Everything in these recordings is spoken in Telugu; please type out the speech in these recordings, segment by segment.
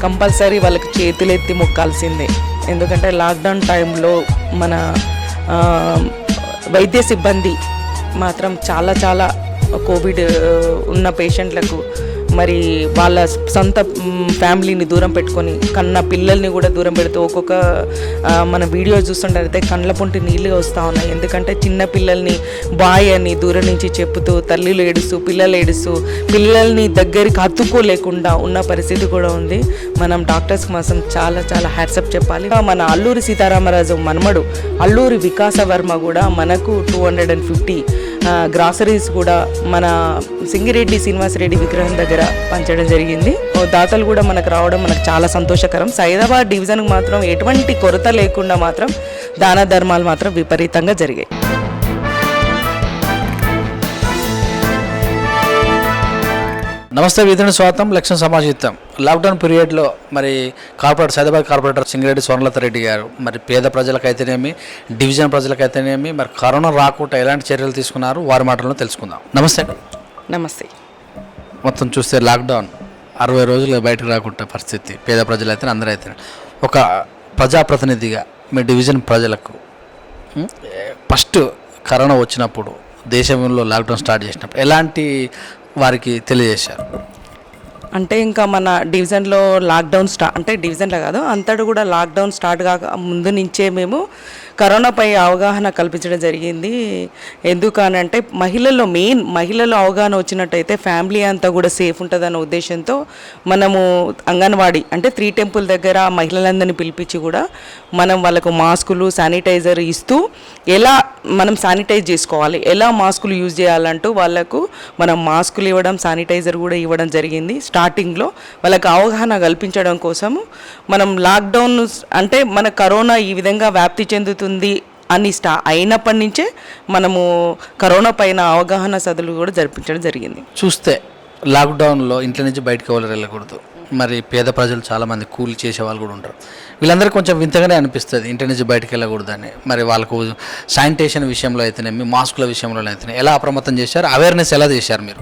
కంపల్సరీ వాళ్ళకి చేతులెత్తి మొక్కాల్సిందే. ఎందుకంటే లాక్డౌన్ టైంలో మన వైద్య సిబ్బంది మాత్రం చాలా కోవిడ్ ఉన్న పేషెంట్లకు మరి వాళ్ళ సొంత ఫ్యామిలీని దూరం పెట్టుకొని కన్న పిల్లల్ని కూడా దూరం పెడుతూ ఒక్కొక్క మన వీడియో చూస్తుంటే కళ్ళ పొంటి నీళ్ళు వస్తూ ఉన్నాయి. ఎందుకంటే చిన్న పిల్లల్ని బాయ్ అని దూరం నుంచి చెప్పుతూ తల్లిలు ఏడుస్తూ పిల్లలు ఏడుస్తూ పిల్లల్ని దగ్గరికి హత్తుకోలేకుండా ఉన్న పరిస్థితి కూడా ఉంది. మనం డాక్టర్స్కి మాత్రం చాలా హ్యాట్సప్ చెప్పాలి. మన అల్లూరి సీతారామరాజు మనమడు అల్లూరి వికాస వర్మ కూడా మనకు 250 గ్రాసరీస్ కూడా మన సింగిరెడ్డి శ్రీనివాసరెడ్డి విగ్రహం దగ్గర పంచడం జరిగింది. దాతలు కూడా మనకు రావడం మనకు చాలా సంతోషకరం. సైదాబాద్ డివిజన్కి మాత్రం ఎటువంటి కొరత లేకుండా మాత్రం దాన ధర్మాలు మాత్రం విపరీతంగా జరిగాయి. నమస్తే, విధుని స్వాగతం. లక్ష్యం సమాజితం. లాక్డౌన్ పీరియడ్లో మరి సైదాబాద్ కార్పొరేటర్ సింగిరెడ్డి స్వర్ణలత రెడ్డి గారు మరి పేద ప్రజలకైతేనేమి డివిజన్ ప్రజలకైతేనేమి మరి కరోనా రాకుండా ఎలాంటి చర్యలు తీసుకున్నారు వారి మాటలను తెలుసుకుందాం. నమస్తే. నమస్తే. మొత్తం చూస్తే లాక్డౌన్ 60 రోజులు బయటకు రాకుండా పరిస్థితి పేద ప్రజలైతే అందరూ అయితే ఒక ప్రజాప్రతినిధిగా మీ డివిజన్ ప్రజలకు ఫస్ట్ కరోనా వచ్చినప్పుడు దేశంలో లాక్డౌన్ స్టార్ట్ చేసినప్పుడు ఎలాంటి వారికి తెలియజేశారు? అంటే ఇంకా మన డివిజన్లో లాక్డౌన్ అంటే డివిజన్లో కాదు అంతటా కూడా లాక్డౌన్ స్టార్ట్ కాక ముందు నుంచే మేము కరోనాపై అవగాహన కల్పించడం జరిగింది. ఎందుకనంటే మహిళల్లో అవగాహన వచ్చినట్టయితే ఫ్యామిలీ అంతా కూడా సేఫ్ ఉంటుందన్న ఉద్దేశంతో మనము అంగన్వాడీ అంటే 3 టెంపుల్ దగ్గర మహిళలందరినీ పిలిపించి కూడా మనం వాళ్ళకు మాస్కులు శానిటైజర్ ఇస్తూ ఎలా మనం శానిటైజ్ చేసుకోవాలి, ఎలా మాస్కులు యూజ్ చేయాలంటూ వాళ్ళకు మనం మాస్కులు ఇవ్వడం శానిటైజర్ కూడా ఇవ్వడం జరిగింది. స్టార్టింగ్లో వాళ్ళకి అవగాహన కల్పించడం కోసము మనం లాక్డౌన్ అంటే మన కరోనా ఈ విధంగా వ్యాప్తి చెందుతుంది అని అయినప్పటి నుంచే మనము కరోనా పైన అవగాహన సదలు కూడా జరిపించడం జరిగింది. చూస్తే లాక్డౌన్లో ఇంట్లో నుంచి బయటకు ఎవరు వెళ్ళకూడదు. మరి పేద ప్రజలు చాలామంది కూలి చేసే వాళ్ళు కూడా ఉంటారు. వీళ్ళందరికీ కొంచెం వింతగానే అనిపిస్తుంది ఇంటి నుంచి బయటకు వెళ్ళకూడదని. మరి వాళ్ళకు శానిటేషన్ విషయంలో అయితేనేమి మాస్కుల విషయంలో అయితేనే ఎలా అప్రమత్తం చేశారు, అవేర్నెస్ ఎలా చేశారు మీరు?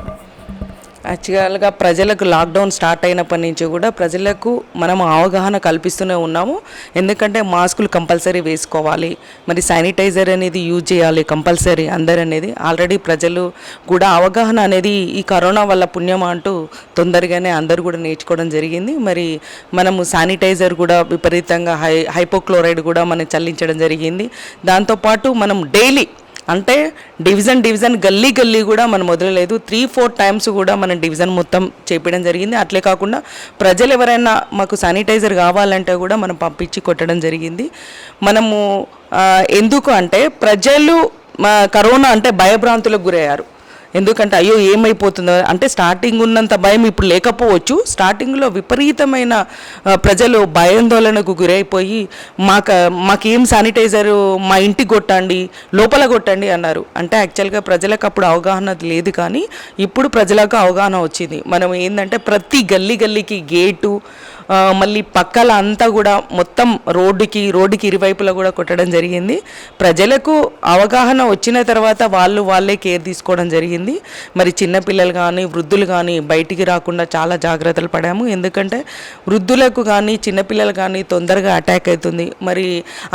యాక్చువల్గా ప్రజలకు లాక్డౌన్ స్టార్ట్ అయినప్పటి నుంచి కూడా ప్రజలకు మనం అవగాహన కల్పిస్తూనే ఉన్నాము. ఎందుకంటే మాస్కులు కంపల్సరీ వేసుకోవాలి, మరి శానిటైజర్ అనేది యూజ్ చేయాలి కంపల్సరీ అందరు అనేది ఆల్రెడీ ప్రజలు కూడా అవగాహన అనేది ఈ కరోనా వల్ల పుణ్యం అంటూ తొందరగానే అందరూ కూడా నేర్చుకోవడం జరిగింది. మరి మనము శానిటైజర్ కూడా విపరీతంగా హైపోక్లోరైడ్ కూడా మనం చల్లించడం జరిగింది. దాంతోపాటు మనం డైలీ అంటే డివిజన్ గల్లీ కూడా మనం వదలలేదు. 3-4 టైమ్స్ కూడా మనం డివిజన్ మొత్తం చేపడం జరిగింది. అట్లే కాకుండా ప్రజలు ఎవరైనా మాకు శానిటైజర్ కావాలంటే కూడా మనం పంపించి కొట్టడం జరిగింది. మనము ఎందుకు అంటే ప్రజలు కరోనా అంటే భయభ్రాంతులకు గురయ్యారు. ఎందుకంటే అయ్యో ఏమైపోతుందో అంటే స్టార్టింగ్ ఉన్నంత భయం ఇప్పుడు లేకపోవచ్చు. స్టార్టింగ్లో విపరీతమైన ప్రజలు భయాందోళనకు గురైపోయి మాకేం శానిటైజరు మా ఇంటికి కొట్టండి లోపల కొట్టండి అన్నారు. అంటే యాక్చువల్గా ప్రజలకు అప్పుడు అవగాహన లేదు, కానీ ఇప్పుడు ప్రజలకు అవగాహన వచ్చింది. మనం ఏంటంటే ప్రతి గల్లీకి గేటు మళ్ళీ పక్కల అంతా కూడా మొత్తం రోడ్డుకి ఇరువైపులా కూడా కొట్టడం జరిగింది. ప్రజలకు అవగాహన వచ్చిన తర్వాత వాళ్ళే కేర్ తీసుకోవడం జరిగింది. మరి చిన్నపిల్లలు కానీ వృద్ధులు కానీ బయటికి రాకుండా చాలా జాగ్రత్తలు పడాము. ఎందుకంటే వృద్ధులకు కానీ చిన్నపిల్లలు కానీ తొందరగా అటాక్ అవుతుంది. మరి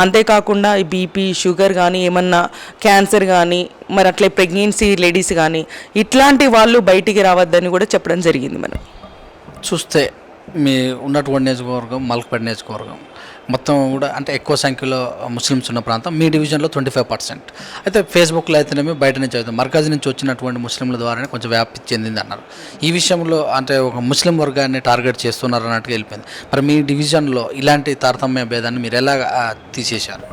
అంతేకాకుండా బీపీ షుగర్ కానీ ఏమన్నా క్యాన్సర్ కానీ మరి అట్లే ప్రెగ్నెన్సీ లేడీస్ కానీ ఇట్లాంటి వాళ్ళు బయటికి రావద్దని కూడా చెప్పడం జరిగింది. మనం చూస్తే మీ ఉన్నటువంటి నియోజకవర్గం మల్కపేట నియోజకవర్గం మొత్తం కూడా అంటే ఎక్కువ సంఖ్యలో ముస్లిమ్స్ ఉన్న ప్రాంతం. మీ డివిజన్లో 25%. అయితే ఫేస్బుక్లో అయితేనేమి బయట నుంచి అయితే మర్కజ్ నుంచి వచ్చినటువంటి ముస్లింల ద్వారానే కొంచెం వ్యాప్తి చెందింది అన్నారు. ఈ విషయంలో అంటే ఒక ముస్లిం వర్గాన్ని టార్గెట్ చేస్తున్నారు అన్నట్టుగా వెళ్ళిపోయింది. మరి మీ డివిజన్లో ఇలాంటి తారతమ్య భేదాన్ని మీరు ఎలా తీసేశారు?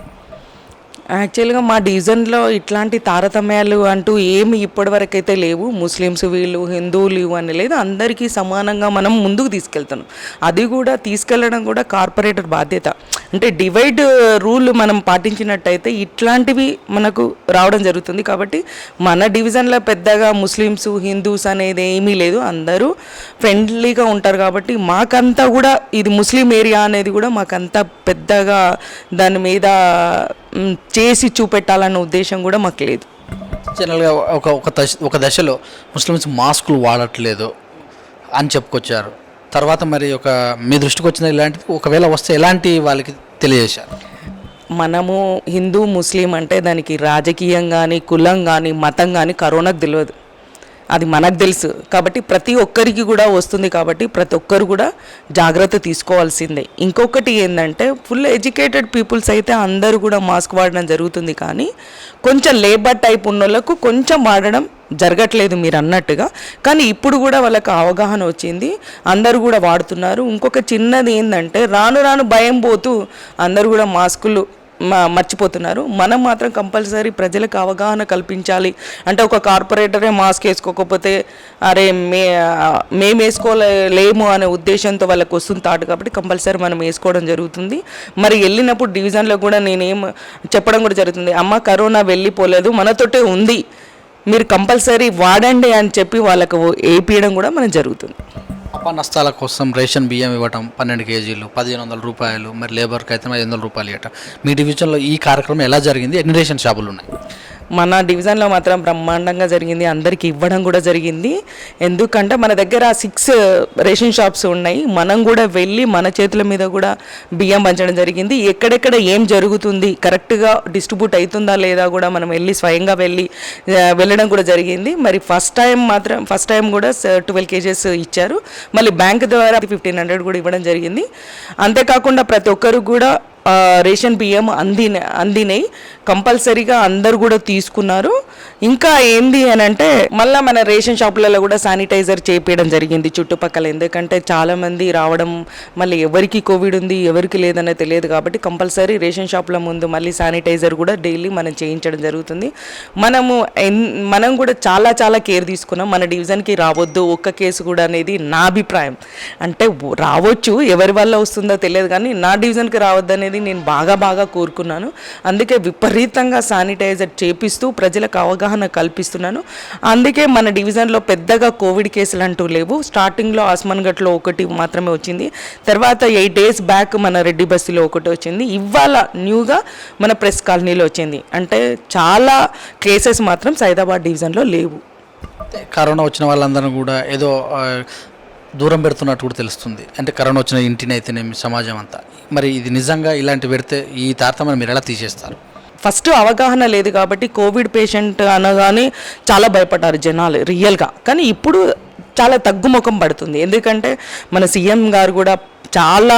యాక్చువల్గా మా డివిజన్లో ఇట్లాంటి తారతమ్యాలు అంటూ ఏమి ఇప్పటివరకు అయితే లేవు. ముస్లిమ్స్ వీళ్ళు హిందువులు అని లేదు, అందరికీ సమానంగా మనం ముందుకు తీసుకెళ్తున్నాం. అది కూడా తీసుకెళ్ళడం కూడా కార్పొరేటర్ బాధ్యత. అంటే డివైడ్ రూల్ మనం పాటించినట్టయితే ఇట్లాంటివి మనకు రావడం జరుగుతుంది. కాబట్టి మన డివిజన్లో పెద్దగా ముస్లిమ్స్ హిందూస్ అనేది ఏమీ లేదు, అందరూ ఫ్రెండ్లీగా ఉంటారు. కాబట్టి మాకంతా కూడా ఇది ముస్లిం ఏరియా అనేది కూడా మాకంతా పెద్దగా దాని మీద చేసి చూపెట్టాలన్న ఉద్దేశం కూడా మాకు లేదు. జనరల్గా ఒక దశలో ముస్లిమ్స్ మాస్కులు వాడట్లేదు అని చెప్పుకొచ్చారు. తర్వాత మరి మీ దృష్టికి వచ్చిన ఇలాంటిది ఒకవేళ వస్తే ఎలాంటి వాళ్ళకి తెలియజేశారు? మనము హిందూ ముస్లిం అంటే దానికి రాజకీయం కానీ కులం కానీ మతం కానీ కరోనాకు తెలియదు, అది మనకు తెలుసు. కాబట్టి ప్రతి ఒక్కరికి కూడా వస్తుంది, కాబట్టి ప్రతి ఒక్కరు కూడా జాగ్రత్త తీసుకోవాల్సిందే. ఇంకొకటి ఏంటంటే ఫుల్ ఎడ్యుకేటెడ్ పీపుల్స్ అయితే అందరూ కూడా మాస్క్ వాడడం జరుగుతుంది, కానీ కొంచెం లేబర్ టైప్ ఉన్న వాళ్ళకు కొంచెం వాడడం జరగట్లేదు మీరు అన్నట్టుగా. కానీ ఇప్పుడు కూడా వాళ్ళకి అవగాహన వచ్చింది, అందరూ కూడా వాడుతున్నారు. ఇంకొక చిన్నది ఏంటంటే రాను రాను భయం పోతూ అందరూ కూడా మాస్కులు మర్చిపోతున్నారు. మనం మాత్రం కంపల్సరీ ప్రజలకు అవగాహన కల్పించాలి. ఒక కార్పొరేటరే మాస్క్ వేసుకోకపోతే అరే మేము వేసుకోలేము అనే ఉద్దేశంతో వాళ్ళకి వస్తుంది థాట్, కాబట్టి కంపల్సరీ మనం వేసుకోవడం జరుగుతుంది. మరి వెళ్ళినప్పుడు డివిజన్లో కూడా నేనేం చెప్పడం కూడా జరుగుతుంది, అమ్మ కరోనా వెళ్ళిపోలేదు మనతోటే ఉంది, మీరు కంపల్సరీ వాడండి అని చెప్పి వాళ్ళకు వేయించడం కూడా మనం జరుగుతుంది. అపనష్టాల కోసం రేషన్ బియ్యం ఇవ్వటం 12 కేజీలు 1500 రూపాయలు, మరి లేబర్కి అయితే 500 రూపాయలు ఇవ్వటం. మీ డివిజన్లో ఈ కార్యక్రమం ఎలా జరిగింది? ఎన్ని రేషన్ షాపులు ఉన్నాయి? మన డివిజన్లో మాత్రం బ్రహ్మాండంగా జరిగింది, అందరికీ ఇవ్వడం కూడా జరిగింది. ఎందుకంటే మన దగ్గర 6 రేషన్ షాప్స్ ఉన్నాయి, మనం కూడా వెళ్ళి మన చేతుల మీద కూడా బియ్యం పంచడం జరిగింది. ఎక్కడెక్కడ ఏం జరుగుతుంది, కరెక్ట్గా డిస్ట్రిబ్యూట్ అవుతుందా లేదా కూడా మనం వెళ్ళి స్వయంగా వెళ్ళడం కూడా జరిగింది. మరి ఫస్ట్ టైం కూడా 12 కేజెస్ ఇచ్చారు, మళ్ళీ బ్యాంక్ ద్వారా 1500 కూడా ఇవ్వడం జరిగింది. అంతేకాకుండా ప్రతి ఒక్కరు కూడా రేషన్ బియ్యం అందినాయి, కంపల్సరీగా అందరు కూడా తీసుకున్నారు. ఇంకా ఏంది అని అంటే మళ్ళీ మన రేషన్ షాపులలో కూడా శానిటైజర్ చేపించడం జరిగింది చుట్టుపక్కల. ఎందుకంటే చాలామంది రావడం, మళ్ళీ ఎవరికి కోవిడ్ ఉంది ఎవరికి లేదనే తెలియదు, కాబట్టి కంపల్సరీ రేషన్ షాపుల ముందు మళ్ళీ శానిటైజర్ కూడా డైలీ మనం చేయించడం జరుగుతుంది. మనం కూడా చాలా చాలా కేర్ తీసుకున్నాం. మన డివిజన్కి రావద్దు ఒక్క కేసు కూడా అనేది నా అభిప్రాయం. అంటే రావచ్చు, ఎవరి వల్ల వస్తుందో తెలియదు, కానీ నా డివిజన్కి రావద్దు అనేది నేను బాగా కోరుకున్నాను. అందుకే విపరీతంగా శానిటైజర్ చేపిస్తూ ప్రజలకు అవగాహన కల్పిస్తున్నాను. అందుకే మన డివిజన్లో పెద్దగా కోవిడ్ కేసులు అంటూ లేవు. స్టార్టింగ్లో ఆస్మాన్గట్లో ఒకటి మాత్రమే వచ్చింది, తర్వాత 8 days బ్యాక్ మన రెడ్డి బస్సులో ఒకటి వచ్చింది, ఇవాళ న్యూగా మన ప్రెస్ కాలనీలో వచ్చింది. అంటే చాలా కేసెస్ మాత్రం సైదాబాద్ డివిజన్లో లేవు. కరోనా వచ్చిన వాళ్ళందరూ కూడా ఏదో దూరం పెడుతున్నట్టు కూడా తెలుస్తుంది. అంటే కరోనా వచ్చిన ఇంటిని అయితేనేమి సమాజం అంతా, మరి ఇది నిజంగా ఇలాంటి పెడితే ఈ తారతమ్యం మీరు ఎలా తీసేస్తారు? ఫస్ట్ అవగాహన లేదు కాబట్టి కోవిడ్ పేషెంట్ అనగానే చాలా భయపడ్డారు జనాలు రియల్గా, కానీ ఇప్పుడు చాలా తగ్గుముఖం పడుతుంది. ఎందుకంటే మన సీఎం గారు కూడా చాలా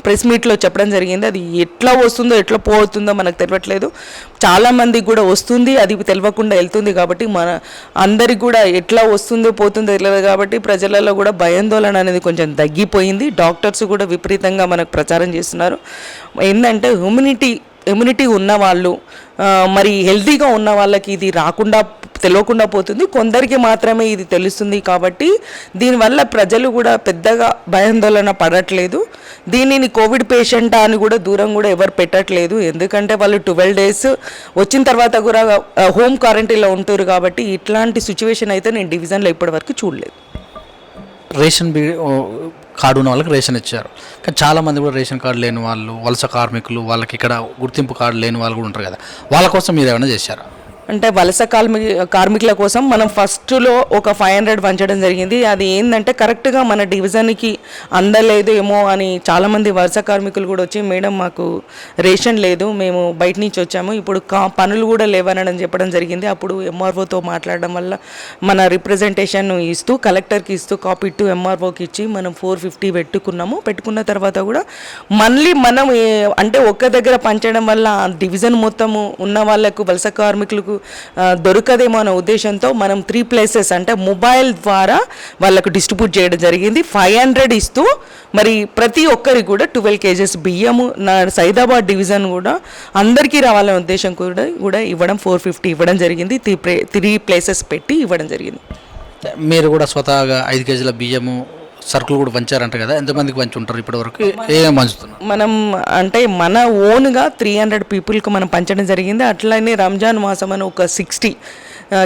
ప్రెస్ మీట్లో చెప్పడం జరిగింది, అది ఎట్లా వస్తుందో ఎట్లా పోతుందో మనకు తెలియట్లేదు, చాలామందికి కూడా వస్తుంది, అది తెలియకుండా వెళ్తుంది. కాబట్టి మన అందరికి కూడా ఎట్లా వస్తుందో పోతుందో తెలియదు, కాబట్టి ప్రజలలో కూడా భయాందోళన అనేది కొంచెం తగ్గిపోయింది. డాక్టర్స్ కూడా విపరీతంగా మనకు ప్రచారం చేస్తున్నారు. ఏంటంటే ఇమ్యూనిటీ ఉన్నవాళ్ళు, మరి హెల్తీగా ఉన్న వాళ్ళకి ఇది తెలియకుండా పోతుంది, కొందరికి మాత్రమే ఇది తెలుస్తుంది. కాబట్టి దీనివల్ల ప్రజలు కూడా పెద్దగా భయాందోళన పడట్లేదు. దీనిని కోవిడ్ పేషెంట్ అని కూడా దూరం కూడా ఎవరు పెట్టట్లేదు, ఎందుకంటే వాళ్ళు 12 days వచ్చిన తర్వాత కూడా హోమ్ క్వారంటైన్లో ఉంటారు. కాబట్టి ఇట్లాంటి సిచ్యువేషన్ అయితే నేను డివిజన్లో ఇప్పటివరకు చూడలేదు. రేషన్ కార్డు ఉన్న వాళ్ళకి రేషన్ ఇచ్చారు, కానీ చాలామంది కూడా రేషన్ కార్డు లేని వాళ్ళు, వలస కార్మికులు, వాళ్ళకి ఇక్కడ గుర్తింపు కార్డు లేని వాళ్ళు కూడా ఉంటారు కదా, వాళ్ళ కోసం మీరు ఏమైనా చేశారా? అంటే వలస కార్మికుల కోసం మనం ఫస్ట్లో ఒక 500 పంచడం జరిగింది. అది ఏంటంటే కరెక్ట్గా మన డివిజన్కి అందలేదు ఏమో అని చాలామంది వలస కార్మికులు కూడా వచ్చి, మేడం మాకు రేషన్ లేదు, మేము బయట నుంచి వచ్చాము, ఇప్పుడు పనులు కూడా లేవనని చెప్పడం జరిగింది. అప్పుడు ఎంఆర్ఓతో మాట్లాడడం వల్ల మన రిప్రజెంటేషన్ ఇస్తూ కలెక్టర్కి ఇస్తూ కాపీ టు ఎంఆర్ఓకి ఇచ్చి మనం 450 పెట్టుకున్న తర్వాత కూడా మళ్ళీ మనం అంటే ఒక్క దగ్గర పంచడం వల్ల డివిజన్ మొత్తము ఉన్న వాళ్ళకు వలస కార్మికులకు దొరకదేమో అనే ఉద్దేశంతో మనం 3 places అంటే మొబైల్ ద్వారా వాళ్ళకు డిస్ట్రిబ్యూట్ చేయడం జరిగింది. 500 ఇస్తూ మరి ప్రతి ఒక్కరికి కూడా 12 kgs బియ్యము నా సైదాబాద్ డివిజన్ కూడా అందరికీ రావాలనే ఉద్దేశం కూడా ఇవ్వడం 450 ఇవ్వడం జరిగింది. 3 places పెట్టి ఇవ్వడం జరిగింది. మీరు కూడా స్వతహాగా 5 kgల బియ్యము సరుకులు కూడా పంచారంట కదా, ఎంతమందికి పంచి ఉంటారు ఇప్పటివరకు, ఏమేమి పంచుతున్నారు? మనం అంటే మన ఓన్గా 300 పీపుల్కి మనం పంచడం జరిగింది. అట్లనే రంజాన్ మాసం అని ఒక 60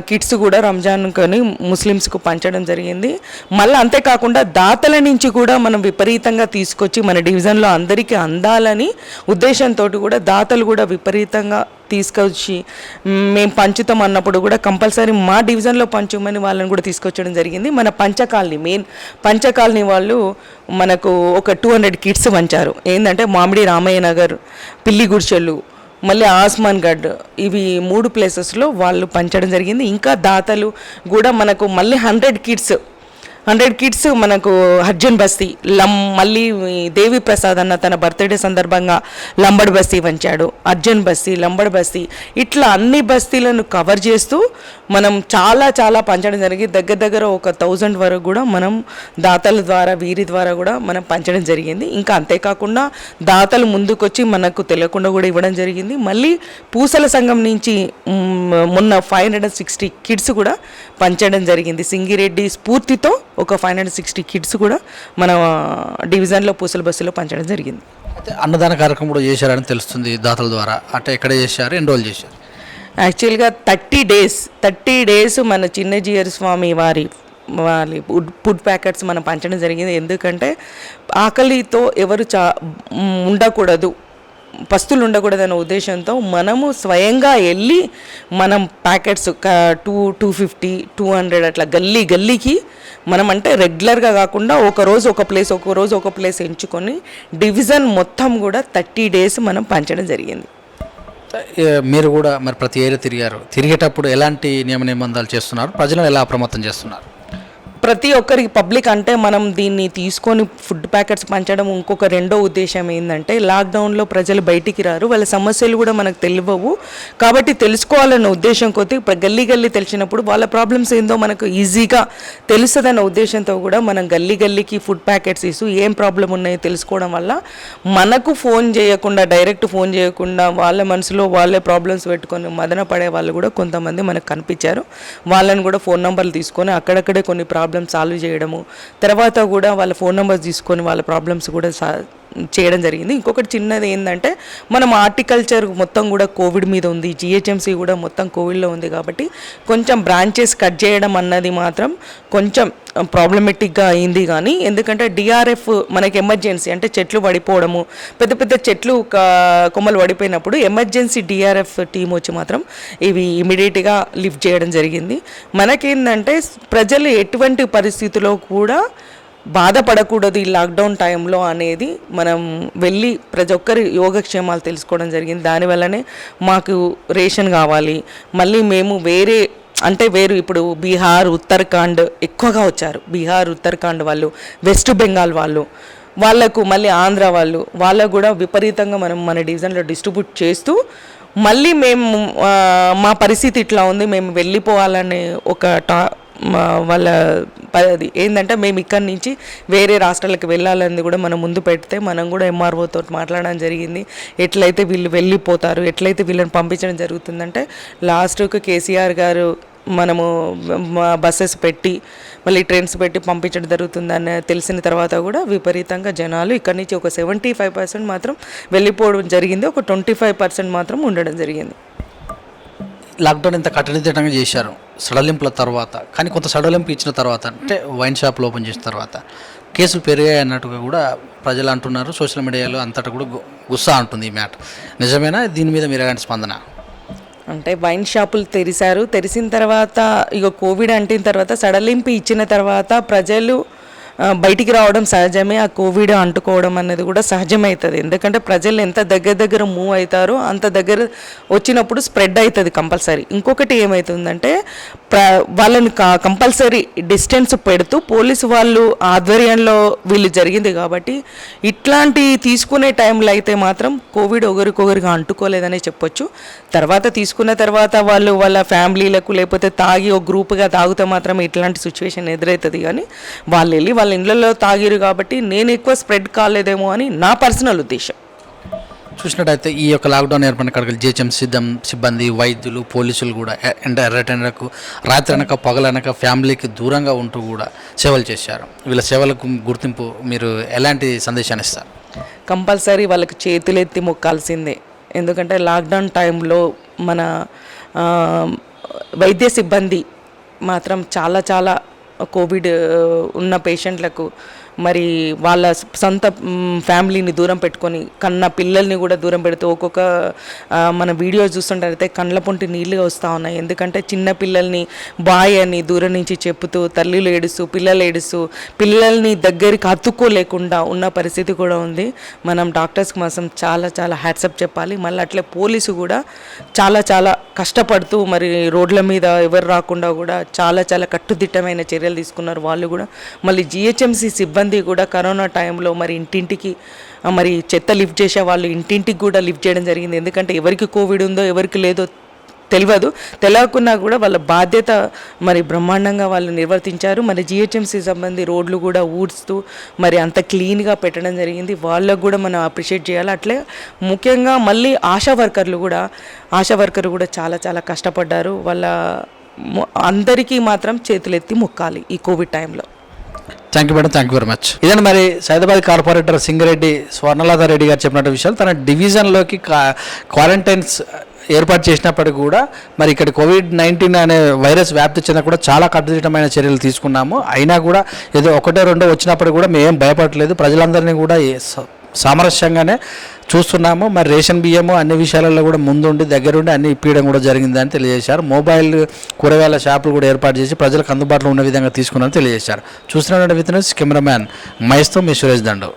కిట్స్ కూడా రంజాన్ కొని ముస్లిమ్స్కు పంచడం జరిగింది. మళ్ళీ అంతేకాకుండా దాతల నుంచి కూడా మనం విపరీతంగా తీసుకొచ్చి మన డివిజన్లో అందరికీ అందాలని ఉద్దేశంతో కూడా దాతలు కూడా విపరీతంగా తీసుకొచ్చి మేము పంచుతాం అన్నప్పుడు కూడా కంపల్సరీ మా డివిజన్లో పంచుమని వాళ్ళని కూడా తీసుకొచ్చడం జరిగింది. మన మెయిన్ పంచకాలనీ వాళ్ళు మనకు ఒక 200 కిట్స్ పంచారు. ఏంటంటే మామిడి రామయ్య నగర్, పిల్లి గుడిచెల్లు, మళ్ళీ ఆస్మాన్ గఢ్, ఇవి 3 ప్లేసెస్లో వాళ్ళు పంచడం జరిగింది. ఇంకా దాతలు కూడా మనకు మళ్ళీ 100 కిట్స్ మనకు హర్జన్ బస్తీ మళ్ళీ దేవి ప్రసాద్ అన్న తన బర్త్డే సందర్భంగా లంబడ్ బస్తీ పంచాడు. అర్జున్ బస్తీ, లంబడ్ బస్తీ, ఇట్లా అన్ని బస్తీలను కవర్ చేస్తూ మనం చాలా పంచడం జరిగింది. దగ్గర ఒక 1000 వరకు కూడా మనం దాతల ద్వారా వీరి ద్వారా కూడా మనం పంచడం జరిగింది. ఇంకా అంతేకాకుండా దాతలు ముందుకొచ్చి మనకు తెలియకుండా కూడా ఇవ్వడం జరిగింది. మళ్ళీ పూసల సంఘం నుంచి మొన్న 560 కిట్స్ కూడా పంచడం జరిగింది. సింగిరెడ్డి స్ఫూర్తితో ఒక 560 కిట్స్ కూడా మన డివిజన్లో పూసల బస్సులో పంచడం జరిగింది. అయితే అన్నదాన కార్యక్రమం కూడా చేశారని తెలుస్తుంది దాతల ద్వారా. అంటే ఎక్కడ చేశారు, ఎన్ని రోజులు చేశారు? యాక్చువల్గా 30 డేస్ మన చిన్నజీయర్ స్వామి వారి ఫుడ్ ప్యాకెట్స్ మనం పంచడం జరిగింది. ఎందుకంటే ఆకలితో ఎవరు ఉండకూడదు, పస్తులు ఉండకూడదనే ఉద్దేశంతో మనము స్వయంగా వెళ్ళి మనం ప్యాకెట్స్ 250, 200 అట్లా గల్లీకి మనం అంటే రెగ్యులర్గా కాకుండా ఒక రోజు ఒక ప్లేస్ ఎంచుకొని డివిజన్ మొత్తం కూడా 30 డేస్ మనం పంచడం జరిగింది. మీరు కూడా మరి ప్రతి ఏరియా తిరిగేటప్పుడు ఎలాంటి నియమ నిబంధనలు చేస్తున్నారు, ప్రజలను ఎలా అప్రమత్తం చేస్తున్నారు? ప్రతి ఒక్కరికి పబ్లిక్ అంటే మనం దీన్ని తీసుకొని ఫుడ్ ప్యాకెట్స్ పంచడం ఇంకొక రెండో ఉద్దేశం ఏంటంటే లాక్డౌన్లో ప్రజలు బయటికి రారు, వాళ్ళ సమస్యలు కూడా మనకు తెలియవు కాబట్టి తెలుసుకోవాలన్న ఉద్దేశం కొద్దీ గల్లీ తెలిసినప్పుడు వాళ్ళ ప్రాబ్లమ్స్ ఏందో మనకు ఈజీగా తెలుస్తుందన్న ఉద్దేశంతో కూడా మనం గల్లీకి ఫుడ్ ప్యాకెట్స్ ఇస్తూ ఏం ప్రాబ్లం ఉన్నాయో తెలుసుకోవడం వల్ల మనకు డైరెక్ట్ ఫోన్ చేయకుండా వాళ్ళ మనసులో వాళ్ళే ప్రాబ్లమ్స్ పెట్టుకొని మదన పడే వాళ్ళు కూడా కొంతమంది మనకు కనిపించారు. వాళ్ళని కూడా ఫోన్ నెంబర్లు తీసుకొని అక్కడక్కడే కొన్ని ప్రాబ్లమ్స్ సాల్వ్ చేయడము, తర్వాత కూడా వాళ్ళ ఫోన్ నెంబర్స్ తీసుకొని వాళ్ళ ప్రాబ్లమ్స్ కూడా చేయడం జరిగింది. ఇంకొకటి చిన్నది ఏంటంటే మనం హార్టికల్చర్ మొత్తం కూడా కోవిడ్ మీద ఉంది, జిహెచ్ఎంసీ కూడా మొత్తం కోవిడ్లో ఉంది కాబట్టి కొంచెం బ్రాంచెస్ కట్ చేయడం అన్నది మాత్రం కొంచెం ప్రాబ్లమెటిక్గా అయింది. కానీ ఎందుకంటే డిఆర్ఎఫ్ మనకి ఎమర్జెన్సీ అంటే చెట్లు పడిపోవడము, పెద్ద చెట్లు కొమ్మలు పడిపోయినప్పుడు ఎమర్జెన్సీ డిఆర్ఎఫ్ టీం వచ్చి మాత్రం ఇవి ఇమీడియట్గా లిఫ్ట్ చేయడం జరిగింది. మనకేంటంటే ప్రజలు ఎటువంటి పరిస్థితుల్లో కూడా బాధపడకూడదు ఈ లాక్డౌన్ టైంలో అనేది మనం వెళ్ళి ప్రతి ఒక్కరి యోగక్షేమాలు తెలుసుకోవడం జరిగింది. దానివల్లనే మాకు రేషన్ కావాలి, మళ్ళీ మేము వేరు ఇప్పుడు బీహార్, ఉత్తరాఖండ్ ఎక్కువగా వచ్చారు. బీహార్, ఉత్తరాఖండ్ వాళ్ళు, వెస్ట్ బెంగాల్ వాళ్ళకు మళ్ళీ ఆంధ్ర వాళ్ళకు కూడా విపరీతంగా మనం మన డివిజన్లో డిస్ట్రిబ్యూట్ చేస్తూ మళ్ళీ మేము మా పరిస్థితి ఇట్లా ఉంది, మేము వెళ్ళిపోవాలనే ఒక వాళ్ళ ఏంటంటే మేము ఇక్కడి నుంచి వేరే రాష్ట్రాలకు వెళ్ళాలని కూడా మనం ముందు పెడితే మనం కూడా ఎంఆర్ఓతో మాట్లాడడం జరిగింది. ఎట్లయితే వీళ్ళు వెళ్ళిపోతారు, ఎట్లయితే వీళ్ళని పంపించడం జరుగుతుందంటే లాస్ట్కు కేసీఆర్ గారు మనము బస్సెస్ పెట్టి మళ్ళీ ట్రైన్స్ పెట్టి పంపించడం జరుగుతుందని తెలిసిన తర్వాత కూడా విపరీతంగా జనాలు ఇక్కడి నుంచి ఒక 75% మాత్రం వెళ్ళిపోవడం జరిగింది, ఒక 25% మాత్రం ఉండడం జరిగింది. లాక్డౌన్ ఇంత కఠినంగా చేశారు సడలింపుల తర్వాత, కానీ కొంత సడలింపు ఇచ్చిన తర్వాత అంటే వైన్ షాప్లు ఓపెన్ చేసిన తర్వాత కేసులు పెరిగాయి అన్నట్టుగా కూడా ప్రజలు అంటున్నారు. సోషల్ మీడియాలో అంతటా కూడా గుస్సా ఉంటుంది ఈ మ్యాటర్. నిజమేనా? దీని మీద మీరు ఎలాంటి స్పందన? అంటే వైన్ షాపులు తెరిసిన తర్వాత ఇక కోవిడ్ అంటిన తర్వాత సడలింపు ఇచ్చిన తర్వాత ప్రజలు బయటికి రావడం సహజమే, ఆ కోవిడ్ అంటుకోవడం అనేది కూడా సహజమవుతుంది. ఎందుకంటే ప్రజలు ఎంత దగ్గర మూవ్ అవుతారో అంత దగ్గర వచ్చినప్పుడు స్ప్రెడ్ అవుతుంది కంపల్సరీ. ఇంకొకటి ఏమవుతుందంటే వాళ్ళని కంపల్సరీ డిస్టెన్స్ పెడుతూ పోలీసు వాళ్ళు ఆధ్వర్యంలో వీళ్ళు జరిగింది కాబట్టి ఇట్లాంటి తీసుకునే టైంలో అయితే మాత్రం కోవిడ్ ఒకరికొకరిగా అంటుకోలేదనే చెప్పొచ్చు. తీసుకున్న తర్వాత వాళ్ళు వాళ్ళ ఫ్యామిలీలకు లేకపోతే తాగి ఒక గ్రూప్గా తాగితే మాత్రం ఇట్లాంటి సిచ్యువేషన్ ఎదురవుతుంది. కానీ వాళ్ళు వెళ్ళి వాళ్ళ ఇండ్లలో తాగిరు కాబట్టి నేను ఎక్కువ స్ప్రెడ్ కాలేదేమో అని నా పర్సనల్ ఉద్దేశం. చూసినట్టయితే ఈ యొక్క లాక్డౌన్ ఏర్పడిన కాడికి జిహెచ్ఎం సిబ్బంది, వైద్యులు, పోలీసులు కూడా ఎర్రటెండకు రాత్రి అనక పగలనక ఫ్యామిలీకి దూరంగా ఉంటూ కూడా సేవలు చేశారు. వీళ్ళ సేవలకు గుర్తింపు మీరు ఎలాంటి సందేశాన్ని ఇస్తారు? కంపల్సరీ వాళ్ళకి చేతులెత్తి మొక్కాల్సిందే. ఎందుకంటే లాక్డౌన్ టైంలో మన వైద్య సిబ్బంది మాత్రం చాలా చాలా కోవిడ్ ఉన్న పేషెంట్లకు మరి వాళ్ళ సొంత ఫ్యామిలీని దూరం పెట్టుకొని కన్న పిల్లల్ని కూడా దూరం పెడుతూ ఒక్కొక్క మన వీడియోస్ చూస్తుంటే కండ్ల పొంటి నీళ్ళుగా వస్తూ ఉన్నాయి. ఎందుకంటే చిన్న పిల్లల్ని బాయ్ అని దూరం నుంచి చెప్పుతూ తల్లిలు ఏడుస్తూ పిల్లలు ఏడుస్తూ పిల్లల్ని దగ్గరికి హత్తుకోలేకుండా ఉన్న పరిస్థితి కూడా ఉంది. మనం డాక్టర్స్కి మాత్రం చాలా చాలా హ్యాట్సప్ చెప్పాలి. మళ్ళీ అట్లే పోలీసు కూడా చాలా చాలా కష్టపడుతూ మరి రోడ్ల మీద ఎవరు రాకుండా కూడా చాలా చాలా కట్టుదిట్టమైన చర్యలు తీసుకున్నారు వాళ్ళు కూడా. మళ్ళీ జిహెచ్ఎంసీ సిబ్బంది కూడా కరోనా టైంలో మరి ఇంటింటికి మరి చెత్త లిఫ్ట్ చేసే వాళ్ళు ఇంటింటికి కూడా లిఫ్ట్ చేయడం జరిగింది. ఎందుకంటే ఎవరికి కోవిడ్ ఉందో ఎవరికి లేదో తెలియకున్నా కూడా వాళ్ళ బాధ్యత మరి బ్రహ్మాండంగా వాళ్ళు నిర్వర్తించారు. మరి జిహెచ్ఎంసీ సంబంధి రోడ్లు కూడా ఊడ్స్తూ మరి అంత క్లీన్గా పెట్టడం జరిగింది. వాళ్ళకు కూడా మనం అప్రిషియేట్ చేయాలి. అట్లే ముఖ్యంగా మళ్ళీ ఆశా వర్కర్లు కూడా చాలా చాలా కష్టపడ్డారు. వాళ్ళ అందరికీ మాత్రం చేతులెత్తి మొక్కాలి ఈ కోవిడ్ టైంలో. Thank you madam, thank you very much. ఇదండి మరి సైదాబాద్ కార్పొరేటర్ సింగిరెడ్డి స్వర్ణలత రెడ్డి గారు చెప్పినట్టు విషయాలు. తన డివిజన్లోకి క్వారంటైన్స్ ఏర్పాటు చేసినప్పటికీ కూడా మరి ఇక్కడ COVID-19 అనే వైరస్ వ్యాప్తి చెందిన కూడా చాలా కట్టుదిట్టమైన చర్యలు తీసుకున్నాము. అయినా కూడా ఏదో ఒకటో రెండో వచ్చినప్పుడు కూడా మేము భయపడలేదు. ప్రజలందరినీ కూడా సామరస్యంగానే చూస్తున్నాము. మరి రేషన్ బియ్యము అన్ని విషయాలలో కూడా ముందుండి దగ్గరుండి అన్ని ఇప్పించడం కూడా జరిగిందని తెలియజేశారు. మొబైల్ కూరగాయల షాపులు కూడా ఏర్పాటు చేసి ప్రజలకు అందుబాటులో ఉన్న విధంగా తీసుకున్నారని తెలియజేశారు. చూస్తున్నటువంటి with news cameraman మహేష్తో me Suresh Dandu.